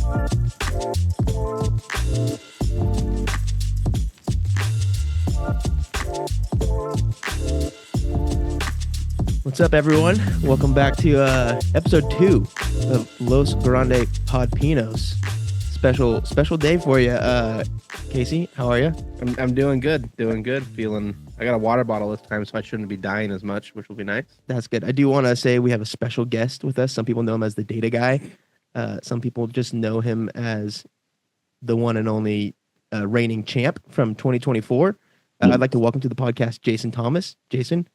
What's up, everyone? Welcome back to episode 2 of Los Grande Podpinos. Special day for you, Casey. How are you? I'm doing good. Feeling. I got a water bottle this time, so I shouldn't be dying as much, which will be nice. That's good. I do want to say we have a special guest with us. Some people know him as the data guy. Some people just know him as the one and only reigning champ from 2024. I'd like to welcome to the podcast Jason Thomas. Jason,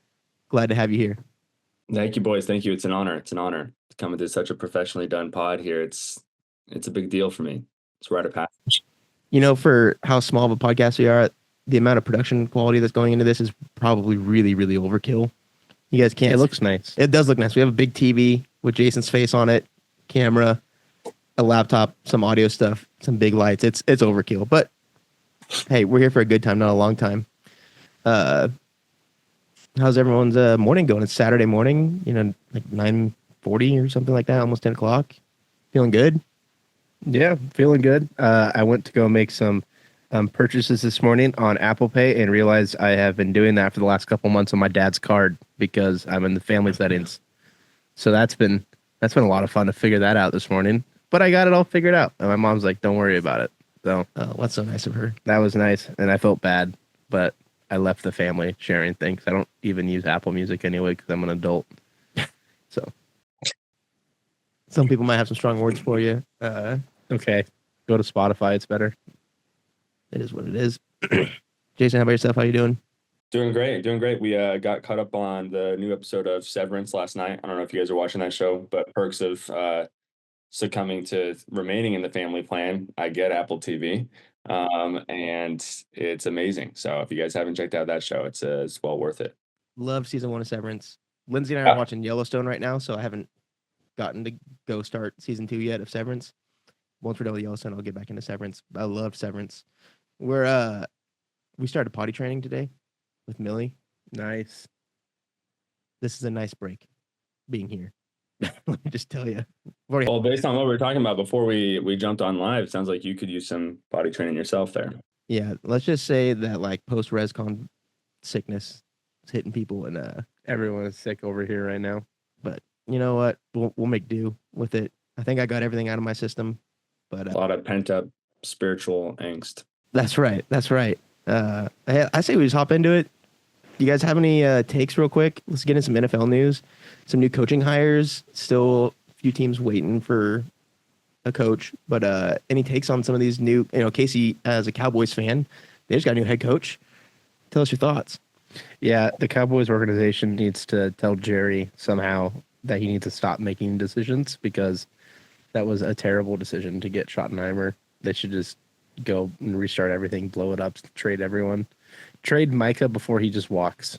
glad to have you here. Thank you, boys. Thank you. It's an honor. It's coming to such a professionally done pod here. It's a big deal for me. It's a rite of passage. You know, for how small of a podcast we are, the amount of production quality that's going into this is probably really, really overkill. You guys can't. It looks nice. It does look nice. We have a big TV with Jason's face on it, camera, a laptop, some audio stuff, some big lights. It's overkill. But hey, we're here for a good time, not a long time. How's everyone's morning going? It's Saturday morning, like 9:40 or something like that, almost 10 o'clock. Feeling good? Yeah, feeling good. I went to go make some purchases this morning on Apple Pay and realized I have been doing that for the last couple months on my dad's card because I'm in the family settings. So that's been a lot of fun to figure that out this morning. But I got it all figured out. And my mom's like, don't worry about it. So that's so nice of her. That was nice. And I felt bad, but I left the family sharing things. I don't even use Apple Music anyway because I'm an adult. So some people might have some strong words for you. Okay, go to Spotify. It's better. It is what it is. Jason, how about yourself? How you doing? Doing great. We got caught up on the new episode of Severance last night. I don't know if you guys are watching that show, but perks of succumbing to remaining in the family plan. I get Apple TV. And it's amazing. So if you guys haven't checked out that show, it's well worth it. Love season 1 of Severance. Lindsay and I are watching Yellowstone right now, so I haven't gotten to go start season 2 yet of Severance. Once we're done with Yellowstone, I'll get back into Severance. I love Severance. We started potty training today with Millie. Nice. This is a nice break being here. Let me just tell you. Well, based on what we were talking about before we jumped on live, it sounds like you could use some body training yourself there. Yeah, let's just say that like post-rescon sickness is hitting people, and everyone is sick over here right now. But you know what? We'll make do with it. I think I got everything out of my system. But a lot of pent-up spiritual angst. That's right. I say we just hop into it. You guys have any takes real quick? Let's get into some NFL news. Some new coaching hires. Still a few teams waiting for a coach. But any takes on some of these new, Casey, as a Cowboys fan, they just got a new head coach. Tell us your thoughts. Yeah, the Cowboys organization needs to tell Jerry somehow that he needs to stop making decisions because that was a terrible decision to get Schottenheimer. They should just go and restart everything, blow it up, trade everyone. Trade Micah before he just walks.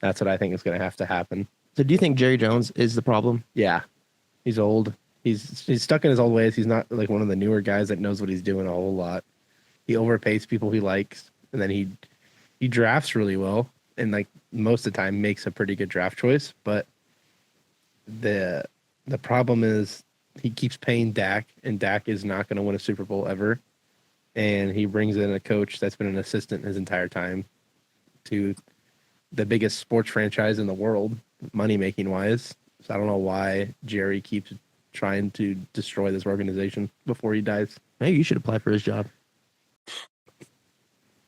That's what I think is going to have to happen. So do you think Jerry Jones is the problem? Yeah. He's old. He's stuck in his old ways. He's not like one of the newer guys that knows what he's doing a whole lot. He overpays people he likes, and then he drafts really well, and like most of the time makes a pretty good draft choice. But the problem is he keeps paying Dak, and Dak is not going to win a Super Bowl ever. And he brings in a coach that's been an assistant his entire time to the biggest sports franchise in the world, money-making wise. So I don't know why Jerry keeps trying to destroy this organization before he dies. Maybe you should apply for his job.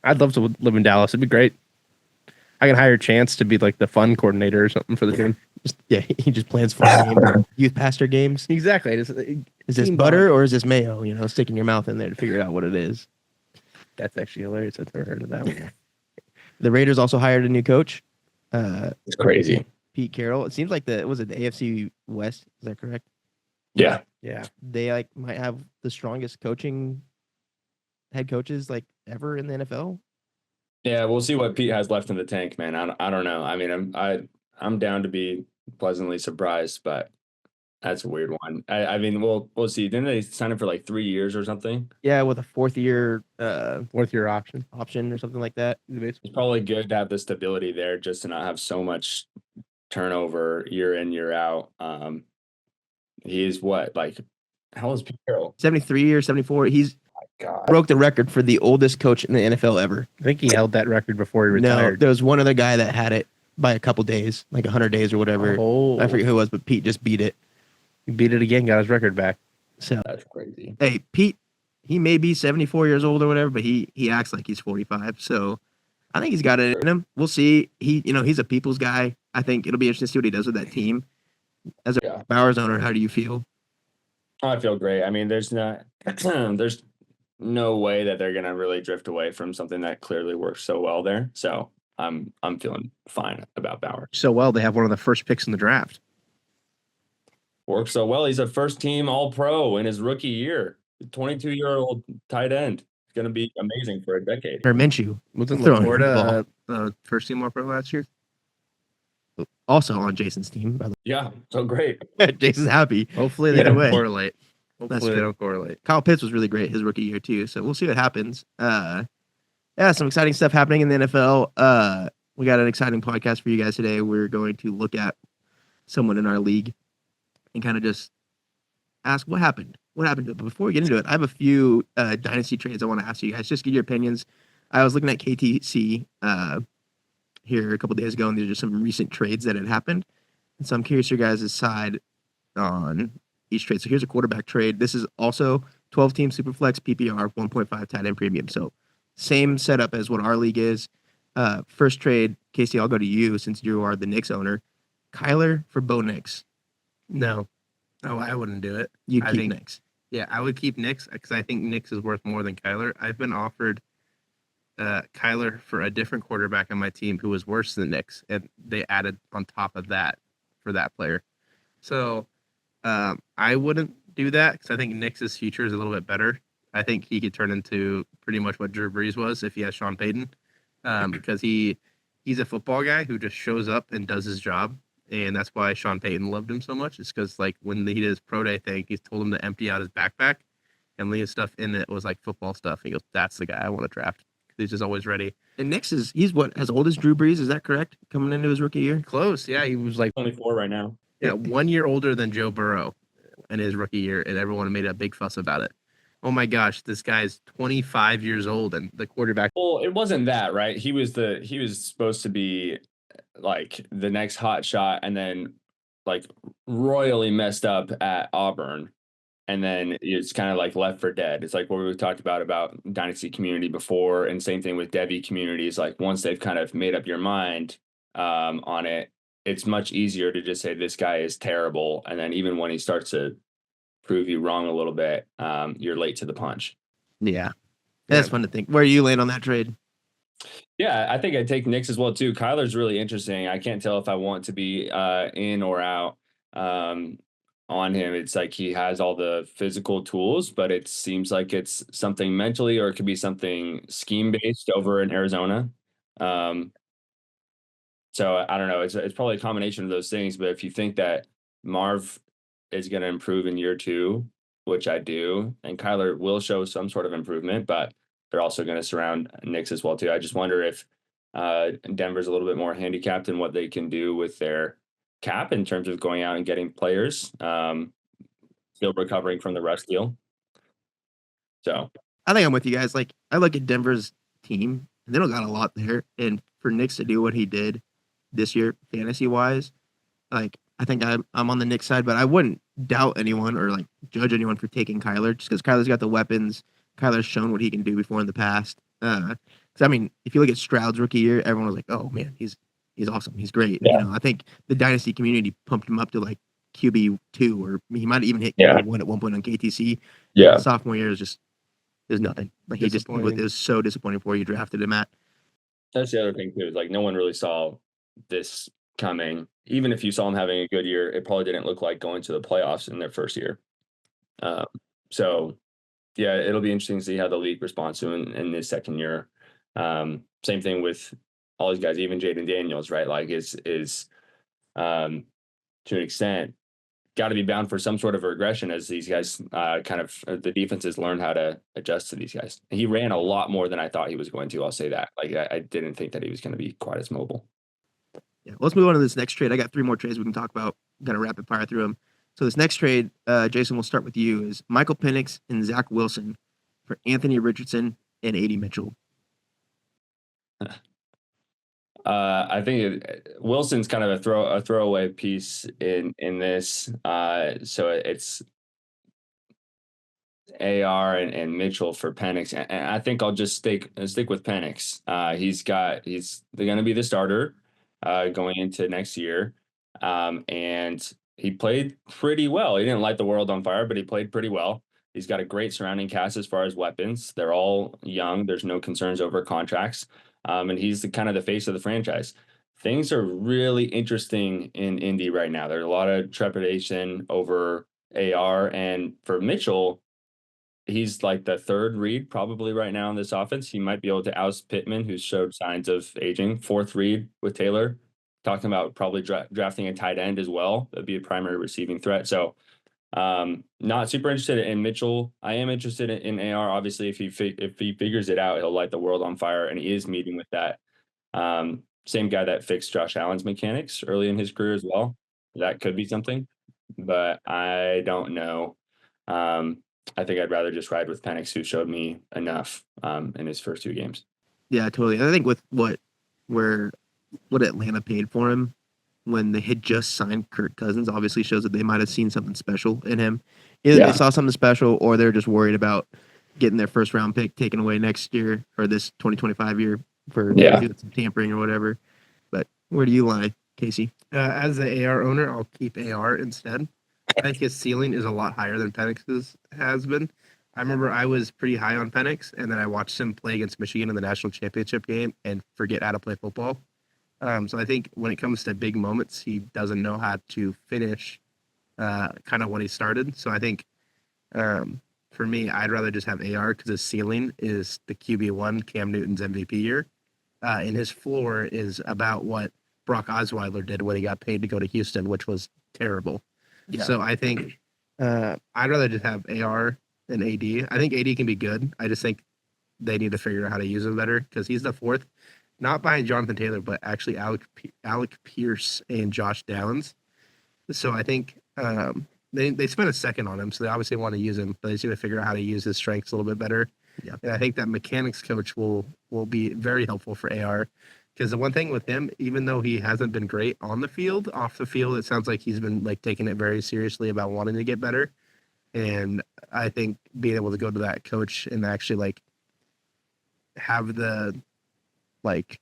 I'd love to live in Dallas. It'd be great. I can hire Chance to be like the fun coordinator or something for the team. He just plans fun games, youth pastor games. Exactly. Is this butter or is this mayo? Sticking your mouth in there to figure out what it is. That's actually hilarious. I've never heard of that one. The Raiders also hired a new coach. It's crazy. Pete Carroll. It seems like the AFC West. Is that correct? Yeah. They might have the strongest head coaches ever in the NFL. Yeah, we'll see what Pete has left in the tank, man. I don't know. I mean, I'm down to be pleasantly surprised, but that's a weird one. I mean, we'll see. Didn't they sign him for like 3 years or something? Yeah, with a fourth year option or something like that. It's probably good to have the stability there, just to not have so much turnover year in, year out. He's what, like How old is Pete Carroll? 73 or 74. He's God. broke the record for the oldest coach in the NFL ever. I think he held that record before he No, retired. there was one other guy that had it by a couple days, like 100 days or whatever. Oh, I forget who it was, but Pete just beat it. he beat it again, got his record back. So, That's crazy. hey, Pete, he may be 74 years old or whatever, but he acts like he's 45. So, I think he's got it in him. We'll see. He's a people's guy. I think it'll be interesting to see what he does with that team. As a Yeah. Bowers owner, how do you feel? I feel great. I mean, there's no way that they're gonna really drift away from something that clearly works so well there. So I'm feeling fine about Bauer. So well, they have one of the first picks in the draft. Works so well. He's a first team All Pro in his rookie year. 22-year-old tight end. It's gonna be amazing for a decade. Or Minshew. Wasn't Throwing the Laporta first team All-Pro last year? Also on Jason's team, by the Yeah, so great. way. Jason's happy. Hopefully they Either don't way. correlate. Hopefully That's they true. don't correlate. Kyle Pitts was really great his rookie year too. So we'll see what happens. Yeah, some exciting stuff happening in the NFL. We got an exciting podcast for you guys today. We're going to look at someone in our league and kind of just ask what happened. What happened to it? But before we get into it, I have a few dynasty trades I want to ask you guys. Just get your opinions. I was looking at KTC here a couple days ago, and there's just some recent trades that had happened. And so I'm curious your guys' side on each trade. So here's a quarterback trade. This is also 12-team Superflex PPR 1.5 tight end premium. So same setup as what our league is. First trade, Casey, I'll go to you since you are the Knicks owner. Kyler for Bo Nix. No. Oh, I wouldn't do it. You I keep think- Nix. Yeah, I would keep Nix because I think Nix is worth more than Kyler. I've been offered Kyler for a different quarterback on my team who was worse than Nix, and they added on top of that for that player. So I wouldn't do that because I think Nix's future is a little bit better. I think he could turn into pretty much what Drew Brees was if he has Sean Payton, because he's a football guy who just shows up and does his job. And that's why Sean Payton loved him so much. It's because, like, when he did his pro day thing, he told him to empty out his backpack, and leave stuff in it was like football stuff. He goes, "That's the guy I want to draft." He's just always ready. And Nix he's what, as old as Drew Brees? Is that correct? Coming into his rookie year? Close, yeah. He was like 24 right now. 1 year older than Joe Burrow in his rookie year, and everyone made a big fuss about it. Oh my gosh, this guy's 25 years old, and the quarterback. Well, it wasn't that, right? He was supposed to be like the next hot shot, and then like royally messed up at Auburn, and then it's kind of like left for dead. It's like what we talked about dynasty community before, and same thing with Debbie communities. Like once they've kind of made up your mind on it, it's much easier to just say this guy is terrible, and then even when he starts to prove you wrong a little bit, you're late to the punch. Yeah. That's fun to think. Where you land on that trade? Yeah, I think I'd take Knicks as well too. Kyler's really interesting. I can't tell if I want to be in or out on him. It's like he has all the physical tools, but it seems like it's something mentally, or it could be something scheme based over in Arizona. So I don't know. It's probably a combination of those things. But if you think that Marv is going to improve in year 2, which I do, and Kyler will show some sort of improvement, but they're also going to surround Knicks as well too. I just wonder if Denver's a little bit more handicapped in what they can do with their cap in terms of going out and getting players, still recovering from the rest deal. So I think I'm with you guys. Like, I look at Denver's team, and they don't got a lot there. And for Knicks to do what he did this year, fantasy wise, like, I think I'm on the Knicks side, but I wouldn't doubt anyone or like judge anyone for taking Kyler just because Kyler's got the weapons. Kyler's shown what he can do before in the past. Because I mean, if you look at Stroud's rookie year, everyone was like, "Oh man, he's awesome. He's great." Yeah. You know, I think the dynasty community pumped him up to like QB2, or he might have even hit QB1 at one point on KTC. Sophomore year is nothing. Like it was so disappointing for you drafted him at. That's the other thing too. Is like no one really saw this coming. Even if you saw him having a good year, it probably didn't look like going to the playoffs in their first year. So yeah, it'll be interesting to see how the league responds to him in his second year. Same thing with all these guys, even Jaden Daniels, right? Like is to an extent got to be bound for some sort of regression as these guys the defenses learn how to adjust to these guys. He ran a lot more than I thought he was going to. I'll say that. Like I didn't think that he was going to be quite as mobile. Yeah, let's move on to this next trade. I got 3 more trades we can talk about. Got to rapid fire through them. So this next trade, Jason, we'll start with you, is Michael Penix and Zach Wilson for Anthony Richardson and AD Mitchell. I think Wilson's kind of a throwaway piece in this. So it's AR and Mitchell for Penix, and I think I'll just stick with Penix. They're going to be the starter going into next year, and he played pretty well. He didn't light the world on fire, but he played pretty well. He's got a great surrounding cast as far as weapons. They're all young. There's no concerns over contracts, and he's kind of the face of the franchise. Things are really interesting in Indy right now. There's a lot of trepidation over AR, and for Mitchell, he's like the third read probably right now in this offense. He might be able to oust Pittman, who showed signs of aging. Fourth read with Taylor, talking about probably drafting a tight end as well. That'd be a primary receiving threat. So, not super interested in Mitchell. I am interested in AR. Obviously, if he figures it out, he'll light the world on fire, and he is meeting with that. Same guy that fixed Josh Allen's mechanics early in his career as well. That could be something, but I don't know. I think I'd rather just ride with Penix, who showed me enough in his first 2 games. Yeah, totally. I think with what Atlanta paid for him when they had just signed Kirk Cousins obviously shows that they might have seen something special in him. Either they saw something special or they're just worried about getting their first round pick taken away next year or this 2025 year for doing some tampering or whatever. But where do you lie, Casey? As the AR owner, I'll keep AR instead. I think his ceiling is a lot higher than Penix's has been. I remember I was pretty high on Penix, and then I watched him play against Michigan in the national championship game and forget how to play football. So I think when it comes to big moments, he doesn't know how to finish kind of when he started. So I think for me, I'd rather just have AR because his ceiling is the QB1, Cam Newton's MVP year. And his floor is about what Brock Osweiler did when he got paid to go to Houston, which was terrible. Yeah. So I think I'd rather just have AR than AD. I think AD can be good. I just think they need to figure out how to use him better because he's the fourth, not behind Jonathan Taylor, but actually Alec Pierce and Josh Downs. So I think they spent a second on him, so they obviously want to use him, but they just need to figure out how to use his strengths a little bit better. Yeah. And I think that mechanics coach will be very helpful for AR. Because the one thing with him, even though he hasn't been great on the field, off the field, it sounds like he's been like taking it very seriously about wanting to get better. And I think being able to go to that coach and actually like have the like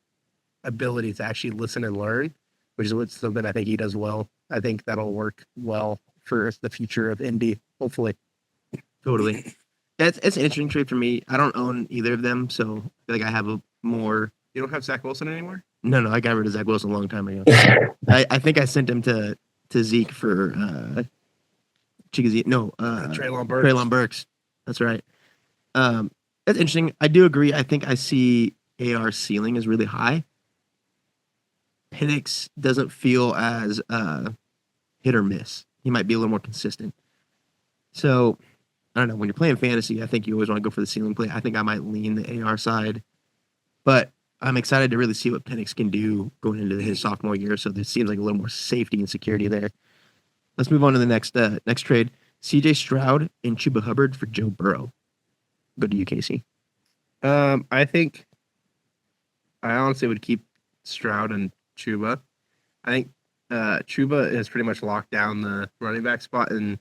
ability to actually listen and learn, which is something I think he does well. I think that'll work well for the future of Indy, hopefully. Totally. It's an interesting trade for me. I don't own either of them, so I feel like I have a more. You don't have Zach Wilson anymore? No, I got rid of Zach Wilson a long time ago. I think I sent him to Zeke for Treylon Burks. That's right. That's interesting. I do agree. I think I see AR's ceiling is really high. Penix doesn't feel as hit or miss. He might be a little more consistent. So I don't know. When you're playing fantasy, I think you always want to go for the ceiling play. I think I might lean the AR side, but I'm excited to really see what Penix can do going into his sophomore year. So there seems like a little more safety and security there. Let's move on to the next trade. CJ Stroud and Chuba Hubbard for Joe Burrow. Go to you, Casey. I think I honestly would keep Stroud and Chuba. I think Chuba has pretty much locked down the running back spot in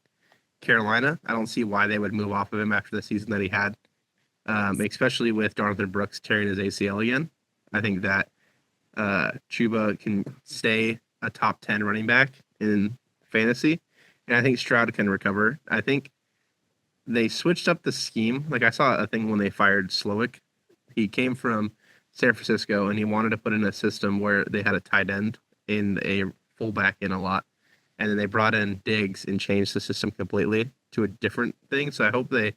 Carolina. I don't see why they would move off of him after the season that he had, especially with Jonathan Brooks tearing his ACL again. I think that Chuba can stay a top 10 running back in fantasy, and I think Stroud can recover. I think they switched up the scheme. Like I saw a thing when they fired Slowick. He came from San Francisco, and he wanted to put in a system where they had a tight end and a fullback in a lot. And then they brought in Diggs and changed the system completely to a different thing. So I hope they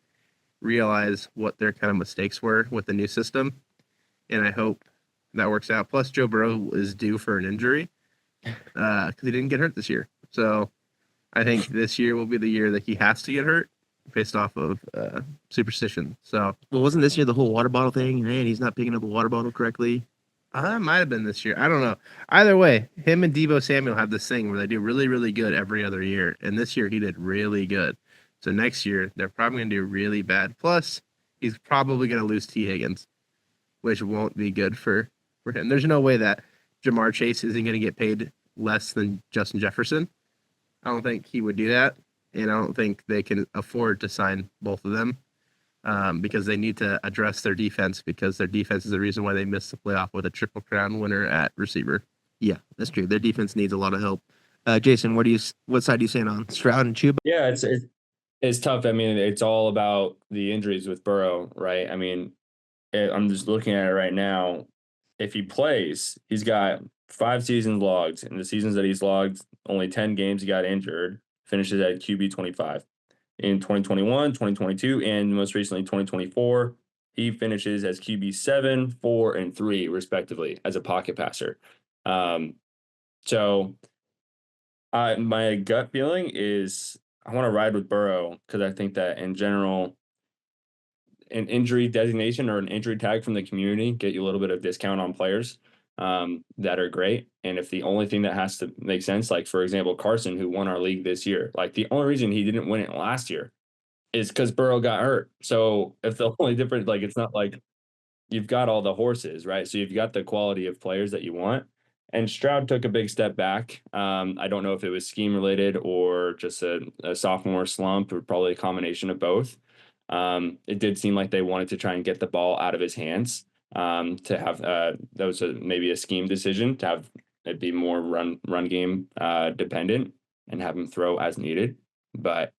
realize what their kind of mistakes were with the new system. And I hope that works out. Plus, Joe Burrow is due for an injury because he didn't get hurt this year. So I think this year will be the year that he has to get hurt based off of superstition. So, well, wasn't this year the whole water bottle thing? Man, he's not picking up a water bottle correctly. Might have been this year. I don't know. Either way, him and Debo Samuel have this thing where they do really, really good every other year. And this year he did really good. So next year they're probably going to do really bad. Plus, he's probably going to lose T. Higgins, which won't be good for him. There's no way that Jamar Chase isn't going to get paid less than Justin Jefferson. I don't think he would do that. And I don't think they can afford to sign both of them. Because they need to address their defense because their defense is the reason why they missed the playoff with a Triple Crown winner at receiver. Yeah, that's true. Their defense needs a lot of help. Jason, what side are you saying on Stroud and Chuba? Yeah, it's tough. I mean, it's all about the injuries with Burrow, right? I mean, I'm just looking at it right now. If he plays, he's got 5 seasons logged. In the seasons that he's logged, only 10 games he got injured, finishes at QB 25. In 2021, 2022, and most recently 2024, he finishes as QB 7, 4, and 3, respectively, as a pocket passer. So my gut feeling is I want to ride with Burrow because I think that in general, an injury designation or an injury tag from the community get you a little bit of discount on players that are great. And if the only thing that has to make sense, like for example, Carson, who won our league this year, like the only reason he didn't win it last year is because Burrow got hurt. So if the only difference, like it's not like you've got all the horses, right? So you've got the quality of players that you want. And Stroud took a big step back. I don't know if it was scheme related or just a sophomore slump or probably a combination of both. It did seem like they wanted to try and get the ball out of his hands to have that was maybe a scheme decision to have it be more run game dependent and have him throw as needed. But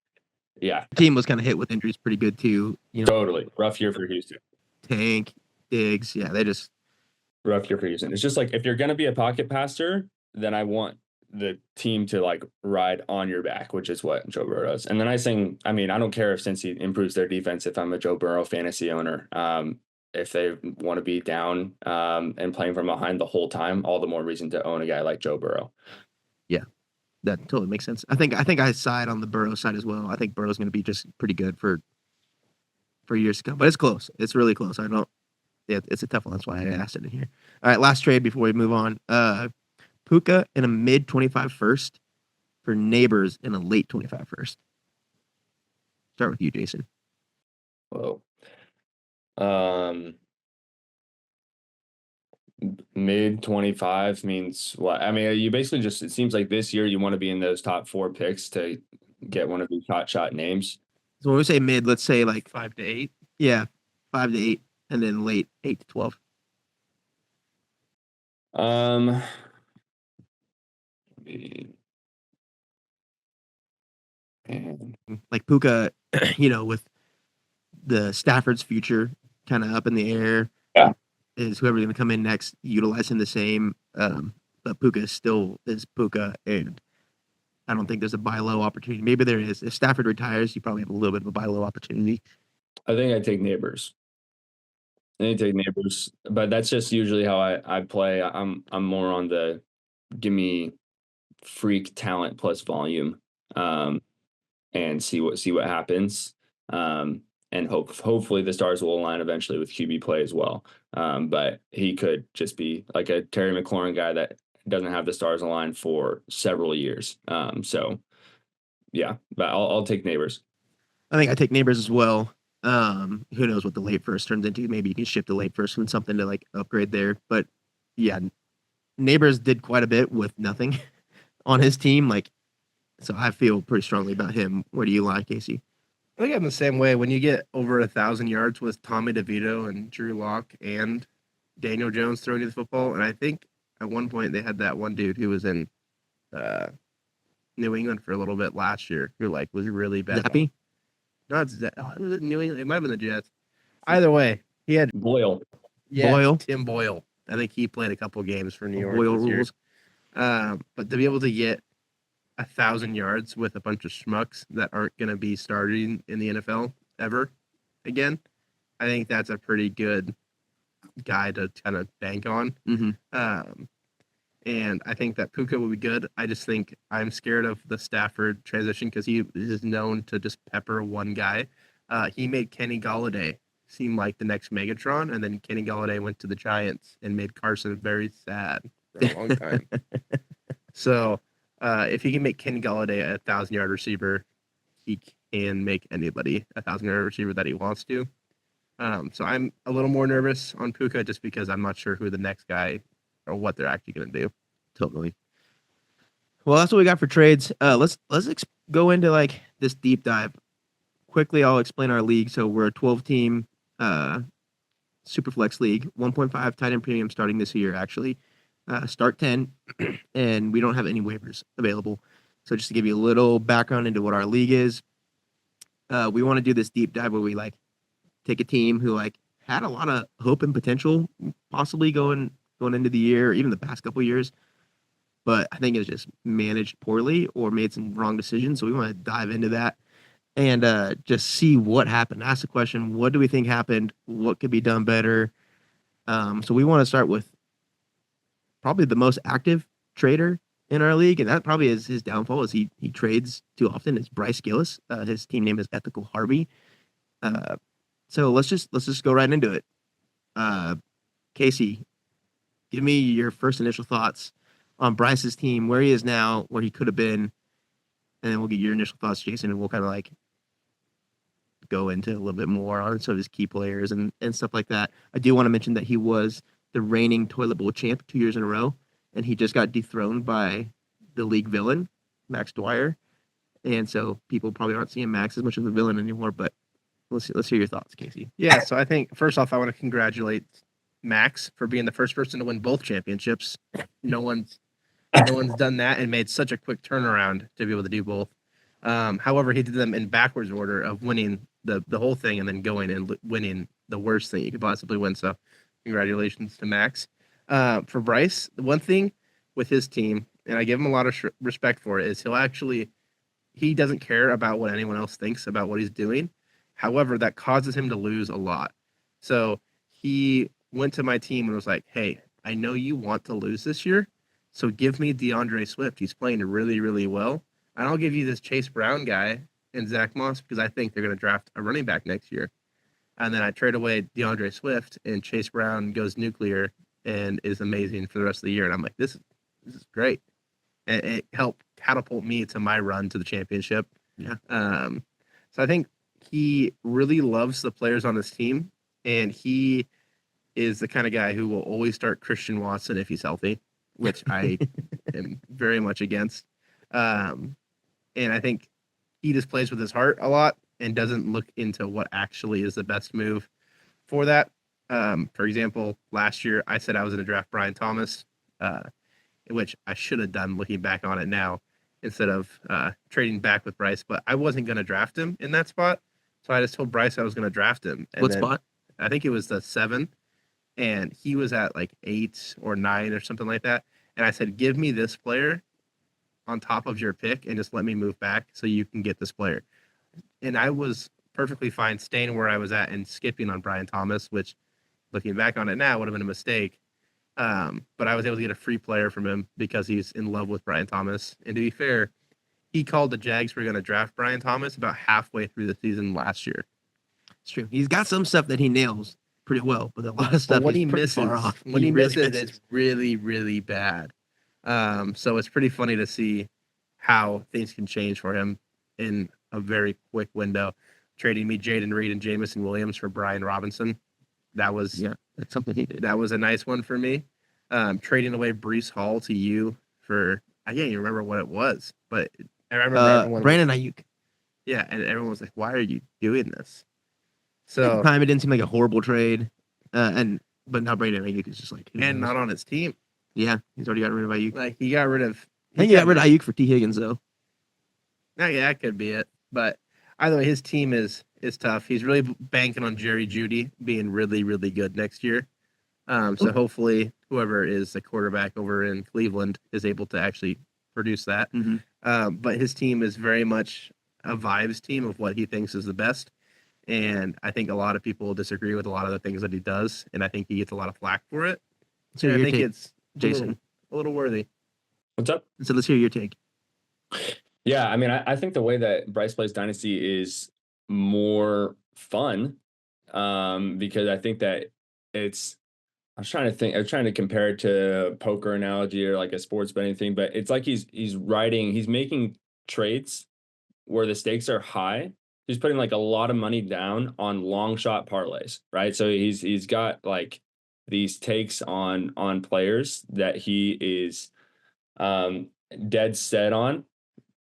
yeah, The team was kind of hit with injuries pretty good too. totally rough year for Houston. Tank, Diggs, yeah, they just Rough year for Houston. It's just like if you're gonna be a pocket passer, then I want the team to like ride on your back, which is what Joe Burrow does. And the nice thing, I mean, I don't care if Cincy improves their defense if I'm a Joe Burrow fantasy owner. If they want to be down and playing from behind the whole time, all the more reason to own a guy like Joe Burrow. yeah, that totally makes sense. I think I side on the Burrow side as well. I think Burrow's going to be just pretty good for years to come, but it's close. It's really close. I don't. Yeah, it's a tough one. That's why I asked it in here. All right, last trade before we move on. Puka in a mid 25 first for Neighbors in a late 25 first. Start with you, Jason. Whoa. Mid 25 means what? I mean, you basically just, it seems like this year you want to be in those top 4 picks to get one of these hot shot names. So when we say mid, let's say like 5 to 8. yeah, 5 to 8, and then late 8 to 12. Man. Like Puka, with the Stafford's future kind of up in the air. Yeah. Is whoever's going to come in next utilizing the same. But Puka still is Puka, and I don't think there's a buy low opportunity. Maybe there is. If Stafford retires, you probably have a little bit of a buy low opportunity. I think I take Neighbors. But that's just usually how I play. I'm more on the give me freak talent plus volume, and see what happens. And hopefully the stars will align eventually with QB play as well. But he could just be like a Terry McLaurin guy that doesn't have the stars aligned for several years. So yeah, but I'll take Neighbors. I think I take Neighbors as well. Who knows what the late first turns into? Maybe you can shift the late first from something to like upgrade there. But yeah, Neighbors did quite a bit with nothing on his team. Like, so I feel pretty strongly about him. Where do you lie, Casey? I think I'm the same way. When you get over 1,000 yards with Tommy DeVito and Drew Lock and Daniel Jones throwing you the football, and I think at one point they had that one dude who was in New England for a little bit last year who like was really bad. Zappy? No, it's New England. It might have been the Jets. Either way, he had Boyle. Boyle? Tim Boyle. I think he played a couple games for New York. Boyle this year. rules. But to be able to get 1,000 yards with a bunch of schmucks that aren't going to be starting in the NFL ever again, I think that's a pretty good guy to kind of bank on. Mm-hmm. And I think that Puka will be good. I just think I'm scared of the Stafford transition because he is known to just pepper one guy. He made Kenny Galladay seem like the next Megatron, and then Kenny Galladay went to the Giants and made Carson very sad for a long time. So if he can make Kenny Galladay a 1,000-yard receiver, he can make anybody a 1,000-yard receiver that he wants to. So I'm a little more nervous on Puka just because I'm not sure who the next guy or what they're actually going to do. Totally. Well, that's what we got for trades. Let's go into like this deep dive. Quickly, I'll explain our league. So we're a 12-team Superflex league, 1.5 tight end premium starting this year, actually. Start 10, and we don't have any waivers available. So just to give you a little background into what our league is, we want to do this deep dive where we like take a team who like had a lot of hope and potential, possibly going into the year or even the past couple years, but I think it's just managed poorly or made some wrong decisions. So we want to dive into that and just see what happened. Ask the question, what do we think happened? What could be done better? So we want to start with probably the most active trader in our league, and that probably is his downfall, is he trades too often. It's Bryce Gillis. His team name is Ethical Harvey. So let's just go right into it. Casey, give me your first initial thoughts on Bryce's team, where he is now, where he could have been, and then we'll get your initial thoughts, Jason, and we'll kind of like go into a little bit more on some of his key players and stuff like that. I do want to mention that he was the reigning toilet bowl champ 2 years in a row, and he just got dethroned by the league villain, Max Dwyer. And so people probably aren't seeing Max as much of a villain anymore, but let's hear your thoughts, Casey. Yeah, so I think first off, I want to congratulate Max for being the first person to win both championships. No one's done that and made such a quick turnaround to be able to do both. However, he did them in backwards order of winning the whole thing and then going and winning the worst thing you could possibly win. So congratulations to Max. For Bryce, the one thing with his team, and I give him a lot of respect for it, is he doesn't care about what anyone else thinks about what he's doing. However, that causes him to lose a lot. So he went to my team and was like, hey, I know you want to lose this year, so give me DeAndre Swift. He's playing really, really well. And I'll give you this Chase Brown guy and Zach Moss because I think they're going to draft a running back next year. And then I trade away DeAndre Swift, and Chase Brown goes nuclear and is amazing for the rest of the year. And I'm like, this is great. And it helped catapult me to my run to the championship. Yeah. So I think he really loves the players on his team, and he is the kind of guy who will always start Christian Watson if he's healthy, which I am very much against. And I think he just plays with his heart a lot and doesn't look into what actually is the best move for that. For example, last year I said I was going to draft Brian Thomas, which I should have done looking back on it now instead of trading back with Bryce, but I wasn't going to draft him in that spot. So I just told Bryce I was going to draft him. And what spot? I think it was the 7, and he was at like 8 or 9 or something like that. And I said, give me this player on top of your pick and just let me move back so you can get this player. And I was perfectly fine staying where I was at and skipping on Brian Thomas, which looking back on it now would have been a mistake. But I was able to get a free player from him because he's in love with Brian Thomas. And to be fair, he called the Jags were going to draft Brian Thomas about halfway through the season last year. It's true. He's got some stuff that he nails pretty well, but a lot of stuff when he pretty misses, far off. when he really misses, it's really, really bad. So it's pretty funny to see how things can change for him in a very quick window. Trading me Jaden Reed and Jamison Williams for Brian Robinson. That's something he did. That was a nice one for me. Trading away Breece Hall to you for, I can't even remember what it was, but I remember everyone Brandon Ayuk. Yeah, and everyone was like, "Why are you doing this?" At So the time, it didn't seem like a horrible trade, but now Brandon Ayuk is just like, who and knows? not on his team. Yeah, he's already got rid of Ayuk. Like he got rid of. I think he got rid of Ayuk for T Higgins though. Yeah, that could be it. But either way, his team is tough. He's really banking on Jerry Jeudy being really, really good next year. So hopefully, whoever is the quarterback over in Cleveland is able to actually produce that. Mm-hmm. But his team is very much a vibes team of what he thinks is the best. And I think a lot of people disagree with a lot of the things that he does. And I think he gets a lot of flack for it. So I think it's Jason, a little worthy. What's up? So let's hear your take. Yeah, I mean, I think the way that Bryce plays Dynasty is more fun because I think that it's. I was trying to think. I was trying to compare it to a poker analogy or like a sports betting thing, but it's like he's making trades where the stakes are high. He's putting like a lot of money down on long shot parlays, right? So he's got like these takes on players that he is um dead set on,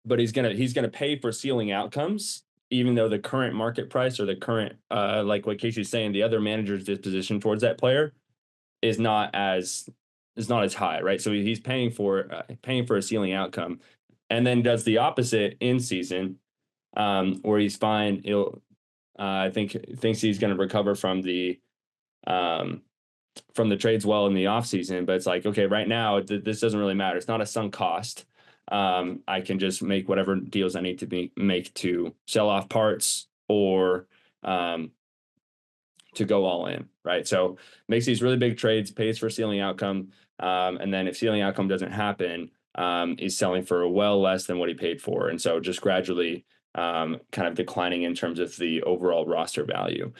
but he's gonna pay for ceiling outcomes, even though the current market price or the current like what Casey's saying, the other manager's disposition towards that player is not as high, right? So he's paying for a ceiling outcome, and then does the opposite in season, where he's fine. He'll I think thinks he's going to recover um, from the trades well in the offseason, but it's like, okay, right now this doesn't really matter. It's not a sunk cost. I can just make whatever deals I need to make to sell off parts or um, to go all in, right? So makes these really big trades, pays for ceiling outcome, and then if ceiling outcome doesn't happen, he's selling for well less than what he paid for, and so just gradually kind of declining in terms of the overall roster value.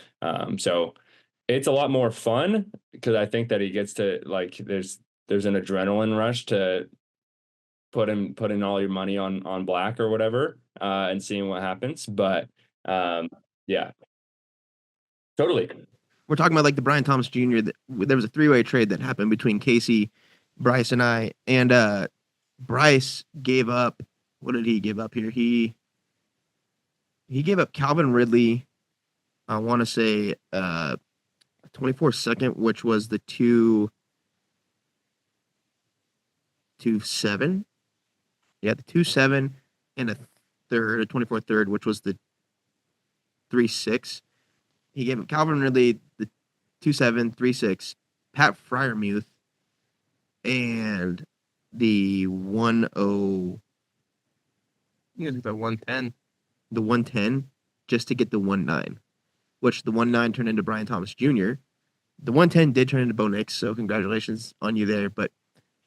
So it's a lot more fun because I think that he gets to like there's an adrenaline rush to put in all your money on black or whatever and seeing what happens. But yeah, totally. We're talking about like the Brian Thomas Jr. There was a three-way trade that happened between Casey, Bryce, and I. And Bryce gave up. What did he give up here? He gave up Calvin Ridley. I want to say 24 second, which was the 2.7. Yeah, the 2.7 and a third, a 24 third, which was the 3.6. He gave up Calvin Ridley the 2.7, 3.6, Pat Fryermuth, and the 1.0. You know, the 110. The 110 just to get the 1.9, which the 1.9 turned into Brian Thomas Jr. The 110 did turn into Bo Nix, so congratulations on you there. But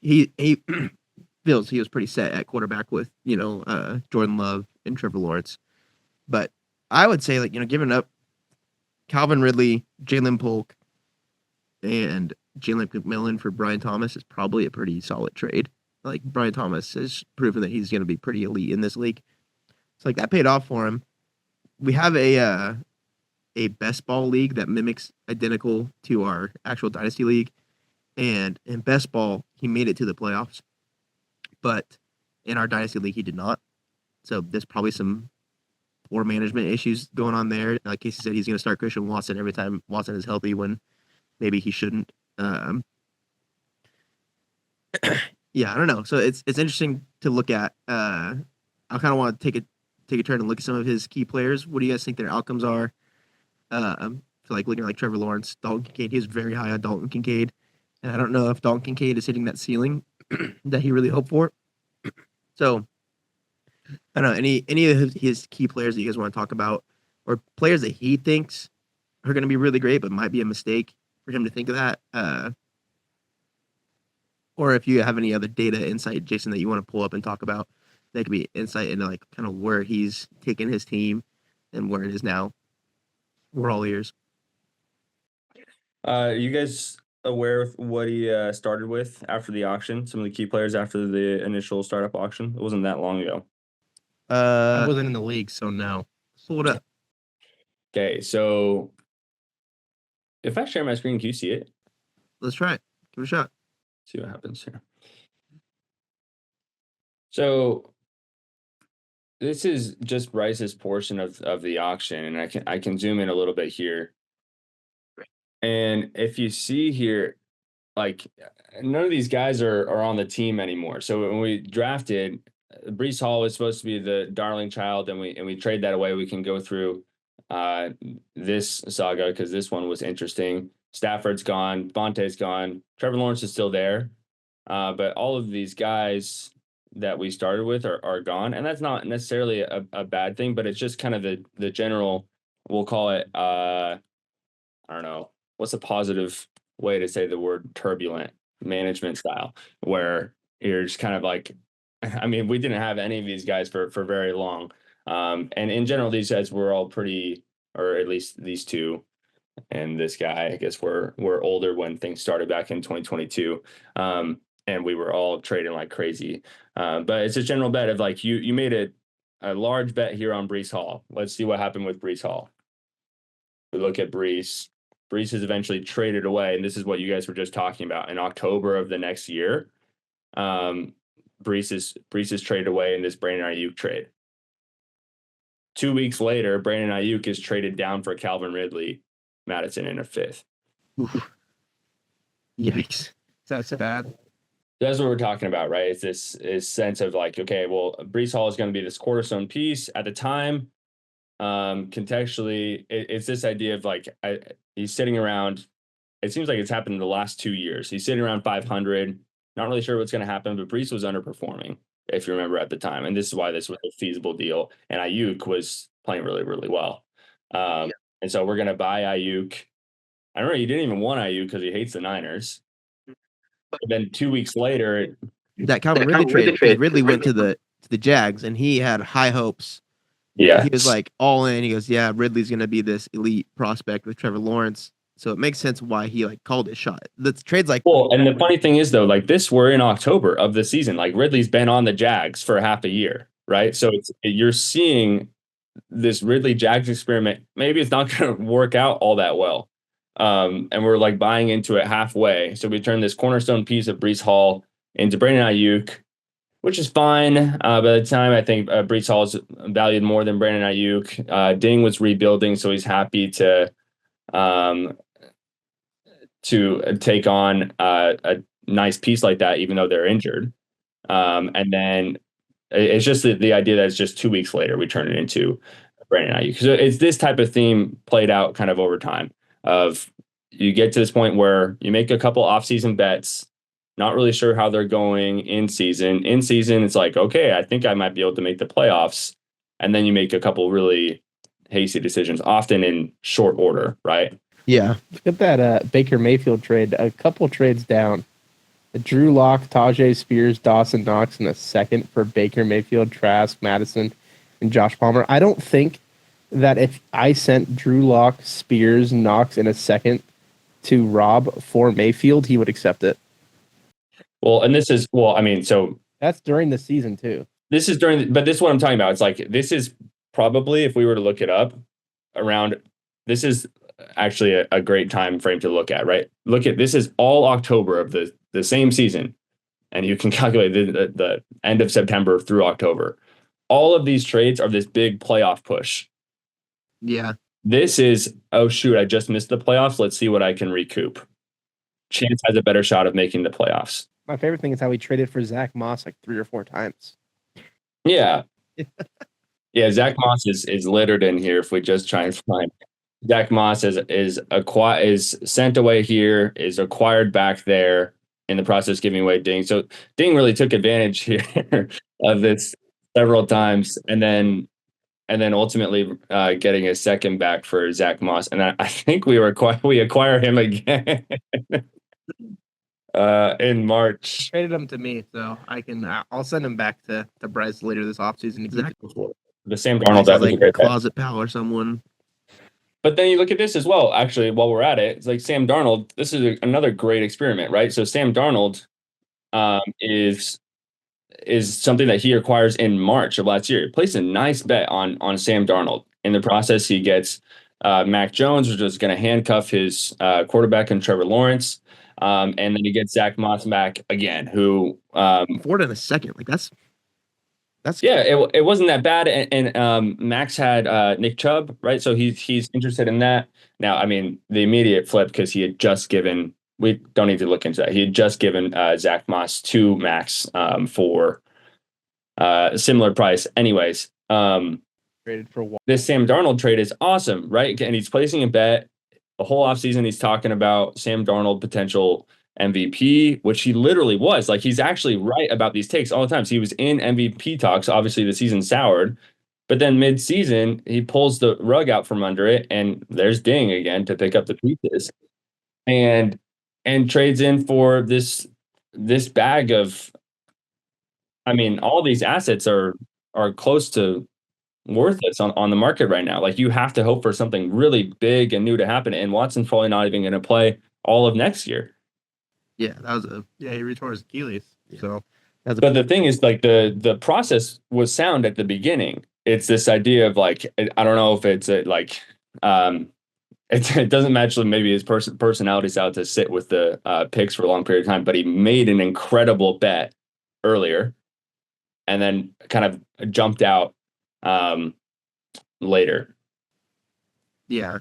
he feels he was pretty set at quarterback with, Jordan Love and Trevor Lawrence. But I would say, like, giving up Calvin Ridley, Jalen Polk, and Jalen McMillan for Brian Thomas is probably a pretty solid trade. Like, Brian Thomas has proven that he's going to be pretty elite in this league. So, like, that paid off for him. We have a best ball league that mimics identical to our actual dynasty league. And in best ball, he made it to the playoffs. But in our dynasty league, he did not. So there's probably some poor management issues going on there. Like Casey said, he's going to start Christian Watson every time Watson is healthy when maybe he shouldn't. Yeah, I don't know. So it's interesting to look at. I kind of want to take a turn and look at some of his key players. What do you guys think their outcomes are? So like looking at like Trevor Lawrence, Dalton Kincaid, he's very high on Dalton Kincaid. And I don't know if Dalton Kincaid is hitting that ceiling that he really hoped for. So I don't know, any of his key players that you guys want to talk about, or players that he thinks are going to be really great, but might be a mistake for him to think of that. Or if you have any other data insight, Jason, that you want to pull up and talk about, that could be insight into like kind of where he's taken his team and where it is now. We're all ears. You guys aware of what he started with after the auction? Some of the key players after the initial startup auction. It wasn't that long ago. I wasn't in the league, so no. Pull it up. Okay, so if I share my screen, can you see it? Let's try it. Give it a shot. See what happens here. So this is just Bryce's portion of the auction, and I can zoom in a little bit here. And if you see here, like none of these guys are on the team anymore. So when we drafted, Brees Hall was supposed to be the darling child, and we trade that away. We can go through this saga because this one was interesting. Stafford's gone, Vontae's gone, Trevor Lawrence is still there, but all of these guys that we started with are gone, and that's not necessarily a bad thing, but it's just kind of the general, we'll call it I don't know, what's a positive way to say the word turbulent management style, where you're just kind of like, I mean, we didn't have any of these guys for very long. And in general, these guys were all pretty, or at least these two, and this guy, I guess we're older when things started back in 2022, and we were all trading like crazy. But it's a general bet of like you made a large bet here on Breece Hall. Let's see what happened with Breece Hall. We look at Breece. Breece is eventually traded away, and this is what you guys were just talking about. In October of the next year, Breece is traded away in this Brandon Ayuk trade. 2 weeks later, Brandon Ayuk is traded down for Calvin Ridley, Madison in a fifth. Yikes. That's bad. That's what we're talking about, right? It's this sense of like, okay, well, Breece Hall is going to be this cornerstone piece at the time. Contextually, it's this idea of like he's sitting around. It seems like it's happened in the last 2 years. He's sitting around 500. Not really sure what's going to happen, but Breece was underperforming, if you remember at the time, and this is why this was a feasible deal. And Ayuk was playing really, really well. And so we're going to buy Ayuk. I remember he didn't even want Ayuk because he hates the Niners. But then 2 weeks later, that Calvin Ridley trade, because Ridley went to the Jags and he had high hopes. Yeah, he was like all in. He goes, "Yeah, Ridley's gonna be this elite prospect with Trevor Lawrence." So it makes sense why he like called his shot. The trade's like, well, and the funny thing is though, like this, we're in October of the season. Like Ridley's been on the Jags for half a year, right? So you're seeing this Ridley Jags experiment. Maybe it's not going to work out all that well. And we're like buying into it halfway. So we turn this cornerstone piece of Breece Hall into Brandon Ayuk, which is fine. By the time I think Breece Hall is valued more than Brandon Ayuk. Ding was rebuilding, so he's happy to take on a nice piece like that, even though they're injured. And then it's just the idea that it's just 2 weeks later we turn it into Brandon Ayuk. So it's this type of theme played out kind of over time. Of you get to this point where you make a couple off-season bets, not really sure how they're going in season. In season, it's like, okay, I think I might be able to make the playoffs. And then you make a couple really hasty decisions, often in short order, right? yeah, Look at that Baker Mayfield trade. A couple trades down. Drew Lock, Tajay Spears, Dawson Knox in a second for Baker Mayfield, Trask, Madison, and Josh Palmer. I don't think that if I sent Drew Lock, Spears, Knox in a second to Rob for Mayfield, he would accept it. Well, and this is, well, I mean, so that's during the season too. This is but this is what I'm talking about. It's like, this is probably, if we were to look it up around, this is actually a great time frame to look at, right? Look at, this is all October of the same season. And you can calculate the end of September through October. All of these trades are this big playoff push. Yeah. This is, oh shoot, I just missed the playoffs. Let's see what I can recoup. Chance has a better shot of making the playoffs. My favorite thing is how he traded for Zach Moss like 3 or 4 times. Yeah. Yeah, Zach Moss is littered in here if we just try and find. Zach Moss is sent away here, is acquired back there, in the process giving away Ding. So Ding really took advantage here of this several times, and then ultimately getting a second back for Zach Moss. And I think we acquire him again in March. Traded him to me, so I'll send him back to Bryce later this offseason. Exactly. The Sam Darnold, that was like a closet pal or someone. But then you look at this as well. Actually, while we're at it, it's like Sam Darnold. This is another great experiment, right? So Sam Darnold is something that he acquires in March of last year. He placed a nice bet on Sam Darnold. In the process, he gets Mac Jones, which is going to handcuff his quarterback and Trevor Lawrence. And then he gets Zach Moss back again, who Ford in a second. Like that's yeah, it wasn't that bad. And Max had Nick Chubb, right? So he's interested in that. Now, I mean, the immediate flip, because he had just given, we don't need to look into that. He had just given Zach Moss to Max for a similar price. Anyways, traded for this Sam Darnold trade is awesome, right? And he's placing a bet. The whole offseason, he's talking about Sam Darnold potential MVP, which he literally was. Like, he's actually right about these takes all the time. So he was in MVP talks. Obviously, the season soured, but then mid-season, he pulls the rug out from under it, and there's Ding again to pick up the pieces, and trades in for this bag of. I mean, all these assets are close to worthless on the market right now. Like, you have to hope for something really big and new to happen. And Watson's probably not even going to play all of next year. Yeah, that was a he retore his Achilles. So But the thing is, like, the process was sound at the beginning. It's this idea of, like, I don't know if it's it doesn't match maybe his personality style to sit with the picks for a long period of time, but he made an incredible bet earlier and then kind of jumped out later. Yeah.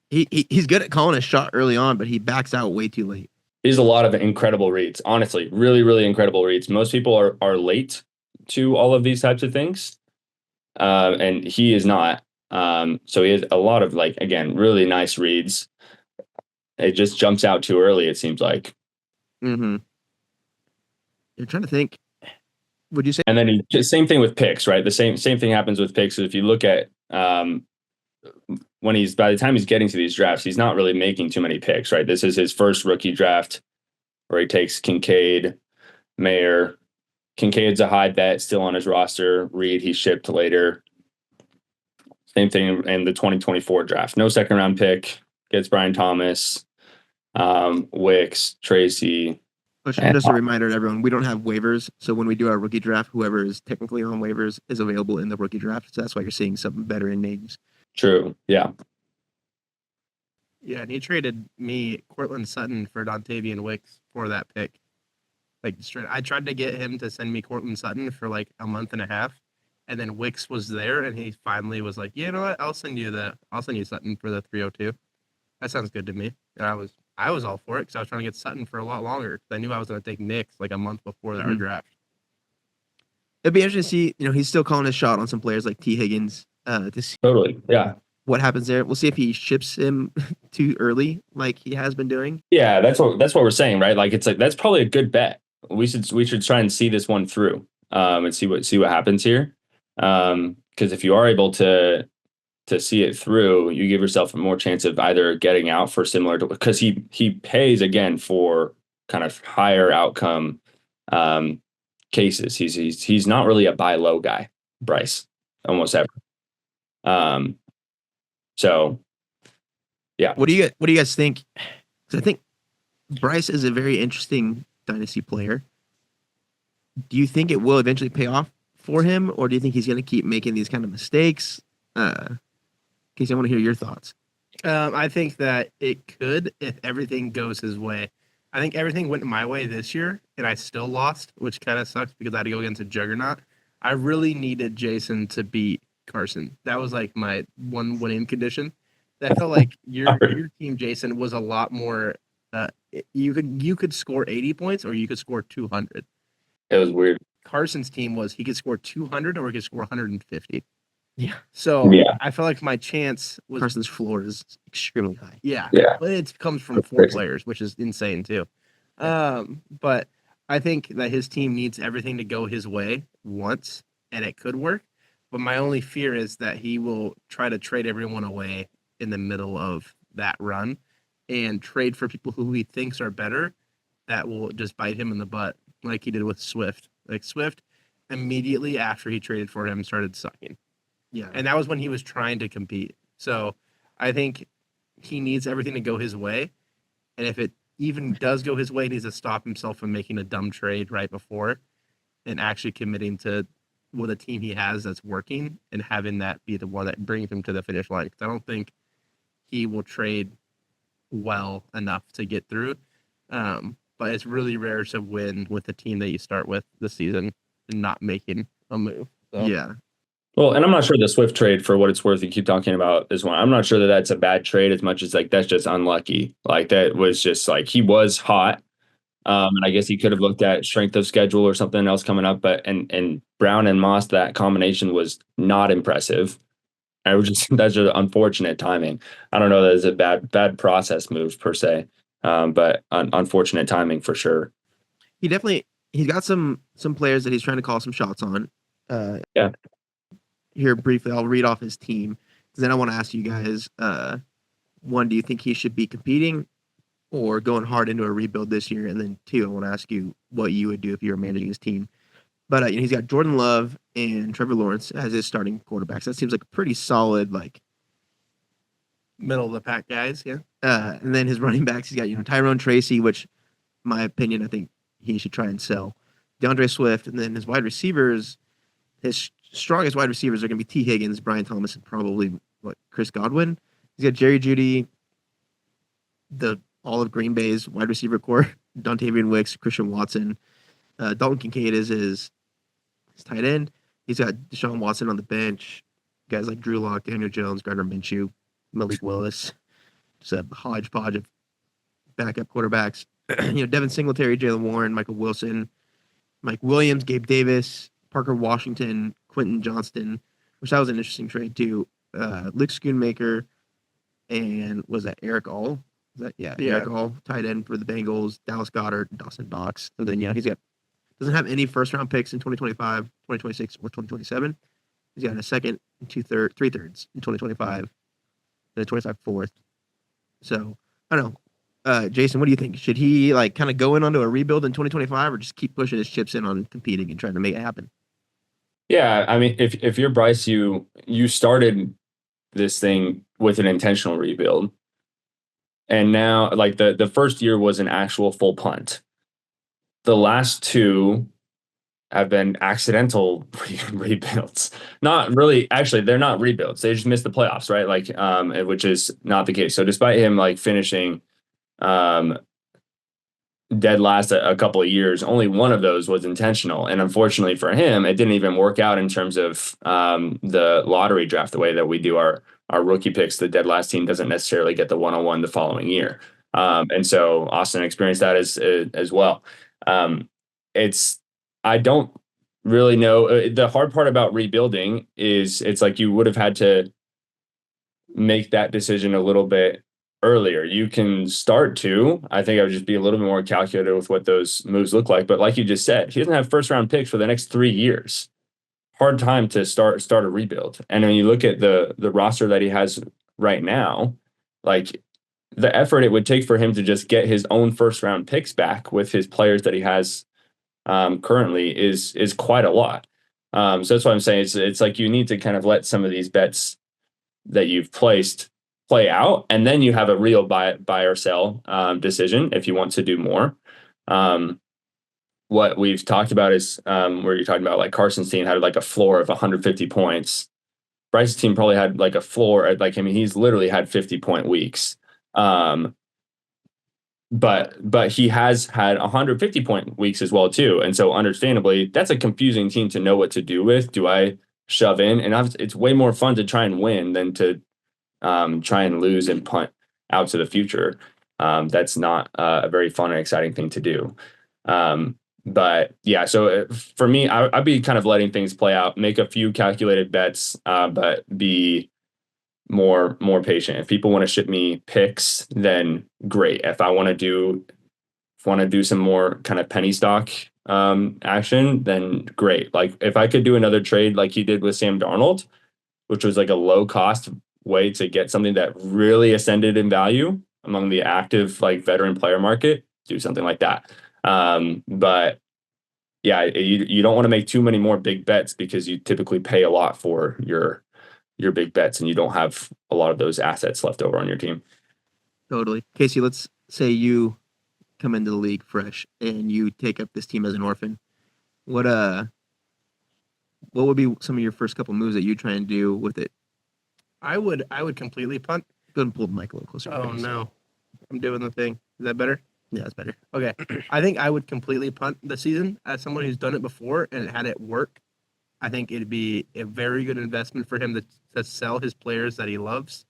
He's good at calling a shot early on, but he backs out way too late. There's a lot of incredible reads, honestly, really, really incredible reads. Most people are late to all of these types of things, and he is not. So he has a lot of, like, again, really nice reads. It just jumps out too early, it seems like. Mm-hmm. You're trying to think. Would you say? And then same thing with picks, right? The same thing happens with picks. If you look at when by the time he's getting to these drafts, he's not really making too many picks, right? This is his first rookie draft where he takes Kincaid, Mayer. Kincaid's a high bet, still on his roster. Reed, he shipped later. Same thing in the 2024 draft. No second round pick. Gets Brian Thomas, Wicks, Tracy. Just a reminder to everyone, we don't have waivers. So when we do our rookie draft, whoever is technically on waivers is available in the rookie draft. So that's why you're seeing some veteran names. True. Yeah. Yeah, and he traded me Cortland Sutton for Dontavian Wicks for that pick. Like, straight, I tried to get him to send me Cortland Sutton for like a month and a half, and then Wicks was there, and he finally was like, "You know what? I'll send you Sutton for the 302." That sounds good to me. And I was all for it because I was trying to get Sutton for a lot longer because I knew I was going to take Knicks like a month before our draft. It'd be interesting to see. He's still calling his shot on some players like T. Higgins. To see Totally. Yeah. what happens there. We'll see if he ships him too early, like he has been doing. Yeah, that's what we're saying, right? Like, it's like that's probably a good bet. We should try and see this one through, and see what happens here. Because if you are able to see it through, you give yourself a more chance of either getting out for similar to, because he pays again for kind of higher outcome cases. He's not really a buy low guy, Bryce, almost ever. So yeah. What do you guys think? Because I think Bryce is a very interesting dynasty player. Do you think it will eventually pay off for him, or do you think he's going to keep making these kind of mistakes? Casey, I want to hear your thoughts. I think that it could if everything goes his way. I think everything went my way this year, and I still lost, which kind of sucks because I had to go against a juggernaut. I really needed Jason to beat Carson. That was like my one winning condition. I felt like your team, Jason, was a lot more. You could score 80 points or you could score 200. It was weird. Carson's team was he could score 200 or he could score 150. Yeah. So I felt like my chance was Carson's floor is extremely high. Yeah. Yeah. But it comes from 4 players, which is insane too. But I think that his team needs everything to go his way once, and it could work. But my only fear is that he will try to trade everyone away in the middle of that run and trade for people who he thinks are better that will just bite him in the butt, like he did with Swift. Like, Swift, immediately after he traded for him, started sucking. Yeah. And that was when he was trying to compete. So I think he needs everything to go his way. And if it even does go his way, he needs to stop himself from making a dumb trade right before and actually committing to what a team he has that's working and having that be the one that brings him to the finish line. Because I don't think he will trade well enough to get through. But it's really rare to win with the team that you start with this season and not making a move. So. Yeah. Well, and I'm not sure the Swift trade, for what it's worth, you keep talking about this one. I'm not sure that that's a bad trade as much as like that's just unlucky. Like, that was just like he was hot. And I guess he could have looked at strength of schedule or something else coming up, but and Brown and Moss, that combination was not impressive. I was just that's just unfortunate timing. I don't know that it's a bad process move per se, but unfortunate timing for sure. He's got some players that he's trying to call some shots on. Yeah. Here briefly, I'll read off his team because then I want to ask you guys. One, do you think he should be competing or going hard into a rebuild this year? And then 2, I want to ask you what you would do if you were managing his team. But he's got Jordan Love and Trevor Lawrence as his starting quarterbacks. That seems like a pretty solid Middle of the pack guys, yeah. And then his running backs, he's got Tyrone Tracy, which, in my opinion, I think he should try and sell. DeAndre Swift, and then his wide receivers, his strongest wide receivers are going to be T. Higgins, Brian Thomas, and probably Chris Godwin. He's got Jerry Jeudy, all of Green Bay's wide receiver core, Dontavian Wicks, Christian Watson, Dalton Kincaid is his tight end. He's got Deshaun Watson on the bench, guys like Drew Lock, Daniel Jones, Gardner Minshew, Malik Willis. Just a hodgepodge of backup quarterbacks. Devin Singletary, Jalen Warren, Michael Wilson, Mike Williams, Gabe Davis, Parker Washington, Quentin Johnston, which that was an interesting trade too. Luke Schoonmaker, and was that Eric All? Eric All, tight end for the Bengals, Dallas Goedert, Dawson Knox. And then doesn't have any first round picks in 2025, 2026, or 2027. He's got a second and three thirds in 2025, and a 25 fourth. So I don't know. Jason, what do you think? Should he kind of go in onto a rebuild in 2025, or just keep pushing his chips in on competing and trying to make it happen? Yeah, I mean, if you're Bryce, you started this thing with an intentional rebuild, and now the first year was an actual full punt. The last two have been accidental rebuilds. Not really, actually, they're not rebuilds. They just missed the playoffs, right? Which is not the case. So despite him finishing dead last a couple of years, only one of those was intentional. And unfortunately for him, it didn't even work out in terms of the lottery draft, the way that we do our rookie picks. The dead last team doesn't necessarily get the 101 the following year. And so Austin experienced that as well. I don't really know. The hard part about rebuilding is it's like you would have had to make that decision a little bit earlier. You can start to. I think I would just be a little bit more calculated with what those moves look like. But like you just said, he doesn't have first round picks for the next 3 years. Hard time to start a rebuild. And when you look at the roster that he has right now, the effort it would take for him to just get his own first round picks back with his players that he has currently is quite a lot. So that's what I'm saying. It's like you need to kind of let some of these bets that you've placed play out, and then you have a real buy or sell decision if you want to do more. What we've talked about is where you're talking about Carson's team had a floor of 150 points. Bryce's team probably had a floor at he's literally had 50-point weeks. But he has had 150-point weeks as well too, and so understandably, that's a confusing team to know what to do with. Do I shove in? And it's way more fun to try and win than to try and lose and punt out to the future. That's not a very fun and exciting thing to do. But yeah, so for me, I'd be kind of letting things play out, make a few calculated bets, but be more patient. If people want to ship me picks, then great. If I want to do some more kind of penny stock action, then great. If I could do another trade like he did with Sam Darnold, which was a low cost way to get something that really ascended in value among the active veteran player market, do something like that. But yeah, you don't want to make too many more big bets because you typically pay a lot for your big bets, and you don't have a lot of those assets left over on your team. Totally. Casey, let's say you come into the league fresh and you take up this team as an orphan. What would be some of your first couple moves that you try and do with it? I would completely punt. Go ahead and pull the mic a little closer. Oh no, I'm doing the thing. Is that better? Yeah, that's better. Okay. I think I would completely punt the season as someone who's done it before and had it work. I think it'd be a very good investment for him to sell his players that he loves,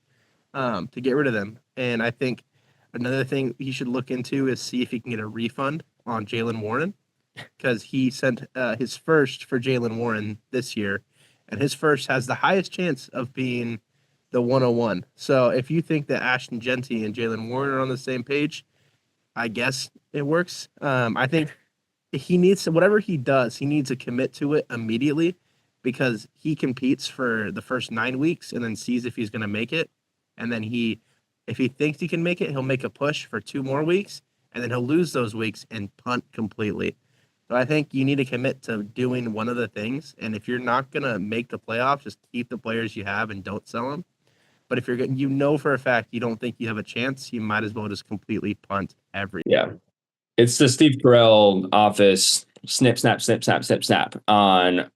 to get rid of them. And I think another thing he should look into is see if he can get a refund on Jalen Warren, because he sent his first for Jalen Warren this year, and his first has the highest chance of being the 101. So if you think that Ashton Genty and Jalen Warren are on the same page, I guess it works. I think he needs to, whatever he does, he needs to commit to it immediately, because he competes for the first 9 weeks and then sees if he's going to make it. And then if he thinks he can make it, he'll make a push for 2 more weeks, and then he'll lose those weeks and punt completely. So I think you need to commit to doing one of the things. And if you're not going to make the playoffs, just keep the players you have and don't sell them. But if you're for a fact you don't think you have a chance, you might as well just completely punt everything. Yeah. It's the Steve Carell office snip, snap, snip, snap, snip, snap on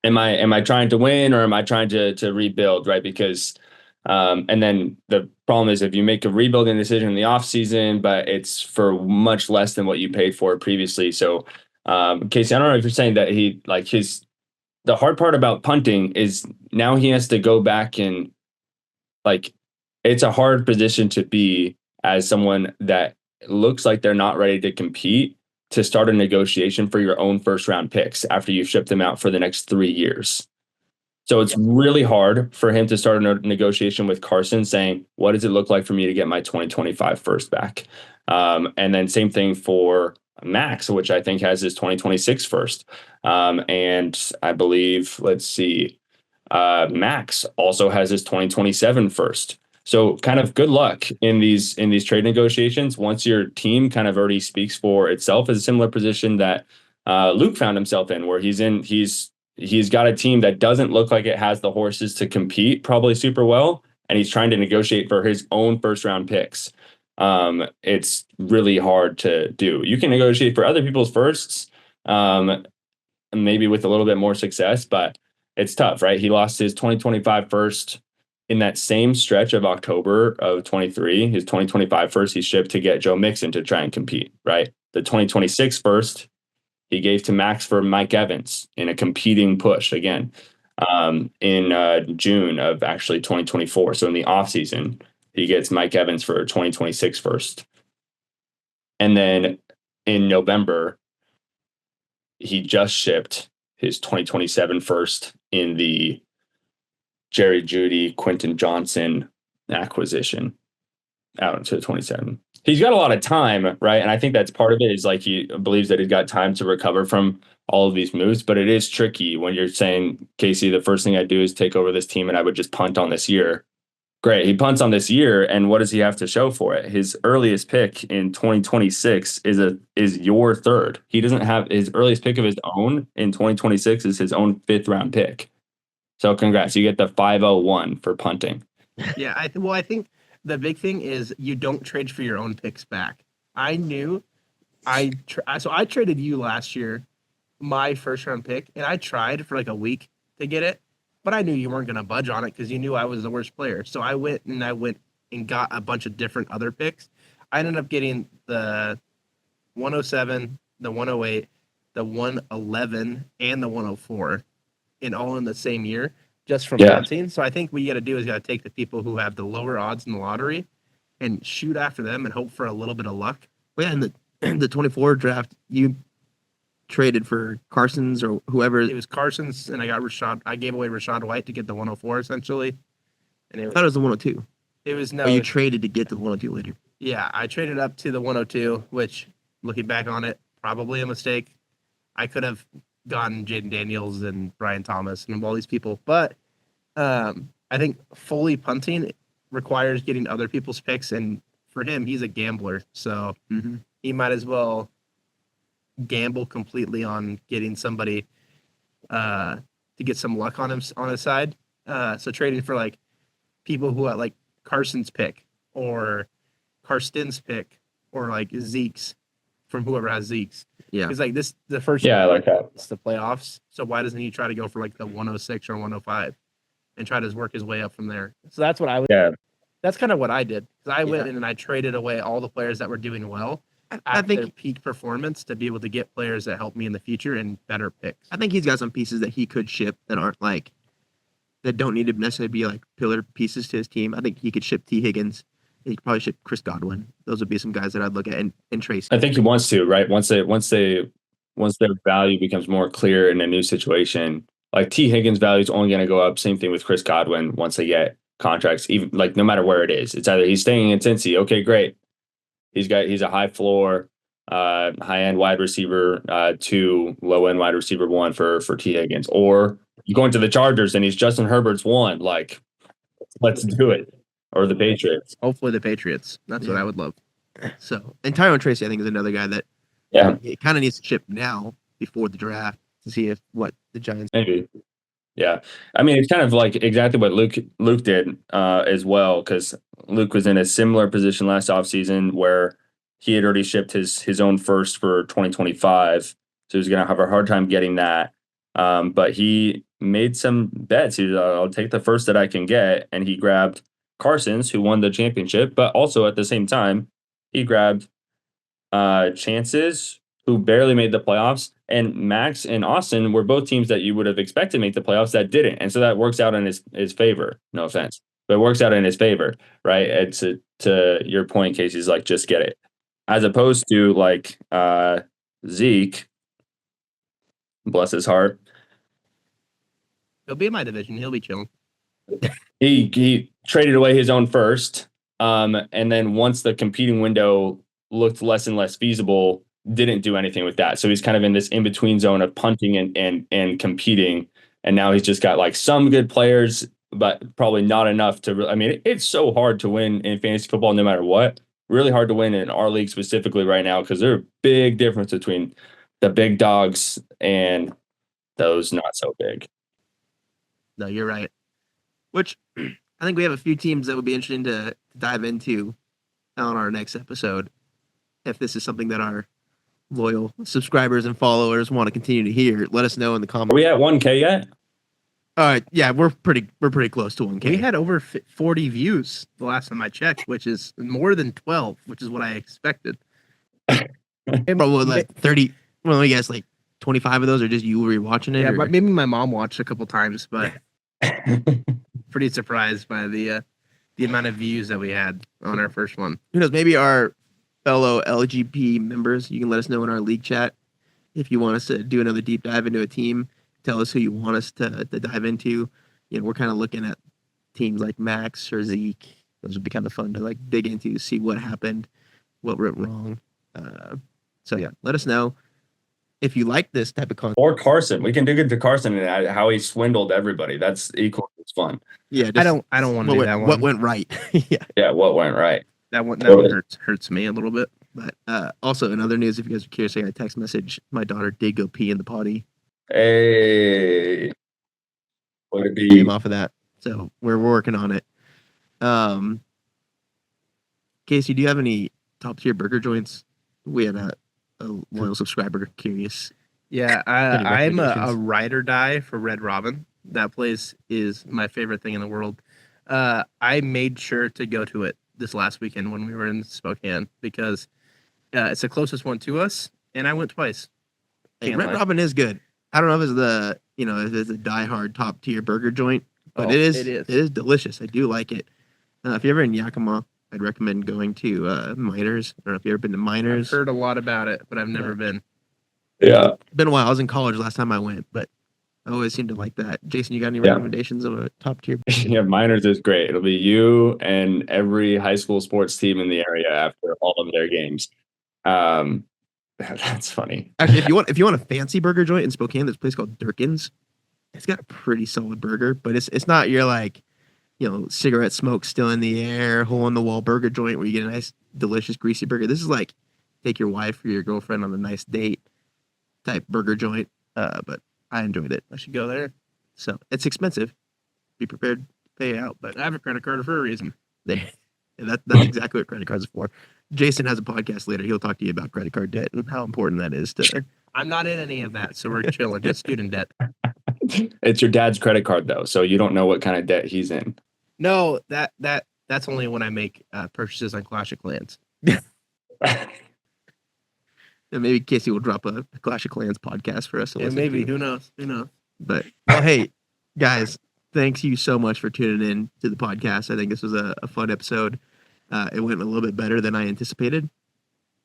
am I trying to win or am I trying to rebuild, right? Because and then the problem is if you make a rebuilding decision in the offseason, but it's for much less than what you paid for previously. So Casey, I don't know if you're saying that the hard part about punting is now he has to go back and like it's a hard position to be as someone that looks like they're not ready to compete to start a negotiation for your own first round picks after you've shipped them out for the next 3 years. So it's really hard for him to start a negotiation with Carson saying, what does it look like for me to get my 2025 first back? And then same thing for Max, which I think has his 2026 first. And I believe, let's see, Max also has his 2027 first. So kind of good luck in these trade negotiations. Once your team kind of already speaks for itself, is a similar position that Luke found himself in, where he's got a team that doesn't look like it has the horses to compete probably super well, and he's trying to negotiate for his own first round picks. It's really hard to do. You can negotiate for other people's firsts, maybe with a little bit more success, but it's tough, right? He lost his 2025 first in that same stretch of October of 23. His 2025 first he shipped to get Joe Mixon to try and compete, right? The 2026 first he gave to Max for Mike Evans in a competing push again in June of actually 2024. So in the offseason, he gets Mike Evans for 2026 first. And then in November, he just shipped his 2027 first in the Jerry Jeudy, Quentin Johnson acquisition out into 27. He's got a lot of time, right? And I think that's part of it is like he believes that he's got time to recover from all of these moves, but it is tricky when you're saying, Casey, the first thing I do is take over this team and I would just punt on this year. Great. He punts on this year, and what does he have to show for it? His earliest pick in 2026 is your third. He doesn't have his earliest pick of his own in 2026 is his own 5th round pick. So congrats, you get the 501 for punting. Yeah, I think the big thing is you don't trade for your own picks back. I knew I traded you last year, my first round pick, and I tried for like a week to get it, but I knew you weren't going to budge on it because you knew I was the worst player. So I went and got a bunch of different other picks. I ended up getting the 107, the 108, the 111, and the 104 all in the same year just from punting. So I think what you got to do is you got to take the people who have the lower odds in the lottery and shoot after them and hope for a little bit of luck. Well, yeah, in the 24 draft, you traded for Carson's or whoever. It was Carson's, and I got Rashad. I gave away Rashad White to get the 104 essentially. And I thought it was the 102. It was no. Oh, you traded to get the 102 later. Yeah, I traded up to the 102, which, looking back on it, probably a mistake. I could have gotten Jaden Daniels and Brian Thomas and all these people, but I think fully punting requires getting other people's picks, and for him, he's a gambler, so he might as well gamble completely on getting somebody to get some luck on his side. So trading for like people who are like Carson's pick or Karsten's pick or like Zeke's from whoever has Zeke's. Yeah. It's like the first Yeah, I like that. It's the playoffs. So why doesn't he try to go for like the 106 or 105 and try to work his way up from there? So that's what I would. Yeah. That's kind of what I did. Because I went in and I traded away all the players that were doing well I think their peak performance to be able to get players that help me in the future and better picks. I think he's got some pieces that he could ship that aren't like that don't need to necessarily be like pillar pieces to his team. I think he could ship T. Higgins. He could probably ship Chris Godwin. Those would be some guys that I'd look at and trace. I think he wants to, right? Once their value becomes more clear in a new situation, like T. Higgins' value is only going to go up. Same thing with Chris Godwin once they get contracts, even like no matter where it is. It's either he's staying in Cincy, okay, great. He's a high floor, high end wide receiver 2, low end wide receiver 1 for T. Higgins, or you go into the Chargers and he's Justin Herbert's 1. Like, let's do it. Or the Patriots. Hopefully the Patriots. That's what I would love. So, and Tyrone Tracy, I think, is another guy that Yeah, It kind of needs to ship now before the draft to see if what the Giants. maybe. Yeah, I mean, it's kind of like exactly what Luke did as well, because Luke was in a similar position last offseason where he had already shipped his own first for 2025, so he was going to have a hard time getting that. But he made some bets. He was, I'll take the first that I can get, and he grabbed Carson's, who won the championship, but also at the same time, he grabbed Chances, who barely made the playoffs, and Max and Austin were both teams that you would have expected to make the playoffs that didn't. And so that works out in his favor. No offense, but it works out in his favor, right? And to your point, Casey's like, just get it. As opposed to like Zeke, bless his heart, He'll be in my division. He'll be chilling. he traded away his own first. And then once the competing window looked less and less feasible, didn't do anything with that. So he's kind of in this in-between zone of punting and competing. And now he's just got like some good players, but probably not enough to, I mean, it's so hard to win in fantasy football no matter what. Really hard to win in our league specifically right now because there's a big difference between the big dogs and those not so big. No, you're right. Which I think we have a few teams that would be interesting to dive into on our next episode. If this is something that our loyal subscribers and followers want to continue to hear, let us know in the Are comments. we at 1K yet? All right, yeah, we're pretty close to 1K. We had over 40 views the last time I checked, which is more than 12, which is what I expected. probably like 30. Well, I guess like 25 of those are just you rewatching it. Yeah, or- but maybe my mom watched a couple times, but pretty surprised by the amount of views that we had on our first one. Who knows? Maybe our fellow LGP members, you can let us know in our league chat if you want us to do another deep dive into a team. Tell us who you want us to dive into. You know, we're kind of looking at teams like Max or Zeke. Those would be kind of fun to like dig into, see what happened, what went wrong. So yeah, let us know if you like this type of content. Or Carson. We can dig into Carson and how he swindled everybody. That's equal as fun. Yeah, I don't want to do that one. What went right? Yeah. Yeah, what went right? That one hurts me a little bit. But also in other news, if you guys are curious, I got a text message. My daughter did go pee in the potty. Hey, would it be? Came off of that, so we're working on it. Casey, do you have any top tier burger joints? We had a loyal subscriber curious. Yeah, Any I'm a recommendations? ride or die for Red Robin. That place is my favorite thing in the world. I made sure to go to it this last weekend when we were in Spokane because it's the closest one to us, and I went twice. Hey, Can't Red lie. Robin is good. I don't know if it's if it's a diehard top tier burger joint, but Oh, it is. it is. It is delicious. I do like it. If you're ever in Yakima, I'd recommend going to Miners. I don't know if you've ever been to I've Miners. heard a lot about it, but I've never been. Yeah. Been a while. I was in college last time I went, but I always seem to like that. Jason, you got any Yeah. recommendations of a top tier? Yeah, Miners is great. It'll be you and every high school sports team in the area after all of their games. That's funny. Actually, if you want a fancy burger joint in Spokane, there's a place called Durkin's. It's got a pretty solid burger, but it's not your like, cigarette smoke still in the air, hole in the wall burger joint where you get a nice, delicious, greasy burger. This is like take your wife or your girlfriend on a nice date type burger joint. But I enjoyed it. I should go there. So it's expensive. Be prepared to pay out, but I have a credit card for a reason. that's exactly what credit cards are for. Jason has a podcast later. He'll talk to you about credit card debt and how important that is to. I'm not in any of that, so we're chilling. Just student debt. It's your dad's credit card though, so you don't know what kind of debt he's in. No, that's only when I make purchases on Clash of Clans. And maybe Casey will drop a Clash of Clans podcast for us to Yeah, listen maybe. to. Who knows? Who knows? But well, hey, guys, thanks you so much for tuning in to the podcast. I think this was a fun episode. It went a little bit better than I anticipated.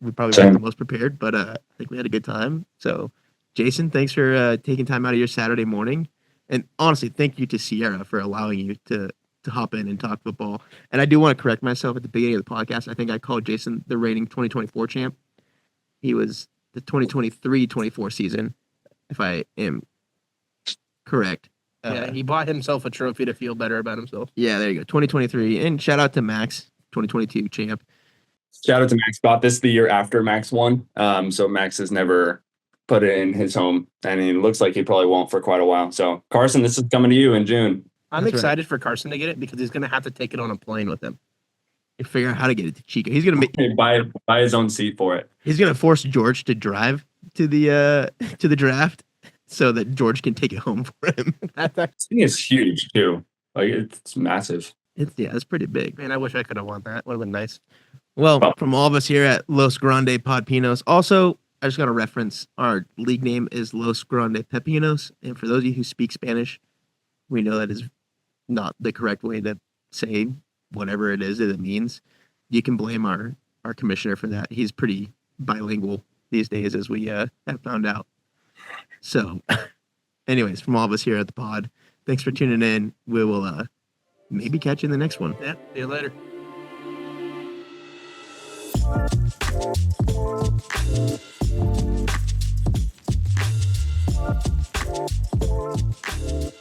We probably weren't the most prepared, but I think we had a good time. So, Jason, thanks for taking time out of your Saturday morning. And honestly, thank you to Sierra for allowing you to hop in and talk football. And I do want to correct myself at the beginning of the podcast. I think I called Jason the reigning 2024 champ. He was the 2023-24 season, if I am correct. Yeah, he bought himself a trophy to feel better about himself. Yeah, there you go. 2023. And shout out to Max, 2022 champ. Shout out to Max Bot. This is the year after Max won. So Max has never put it in his home, and it looks like he probably won't for quite a while. So Carson, this is coming to you in June. I'm That's right. excited for Carson to get it because he's going to have to take it on a plane with him. You figure out how to get it to Chico. He's gonna make. Buy his own seat for it. He's gonna force George to drive to the draft so that George can take it home for him. This thing is huge too. Like it's massive. It's pretty big. Man, I wish I could have won that. Would have been nice. Well, from all of us here at Los Grande Podpinos, also, I just got to reference our league name is Los Grande Pepinos. And for those of you who speak Spanish, we know that is not the correct way to say whatever it is that it means. You can blame our commissioner for that. He's pretty bilingual these days, as we have found out. So, anyways, from all of us here at the pod, thanks for tuning in. We will maybe catch you in the next one. Yeah, see you later. Thank you.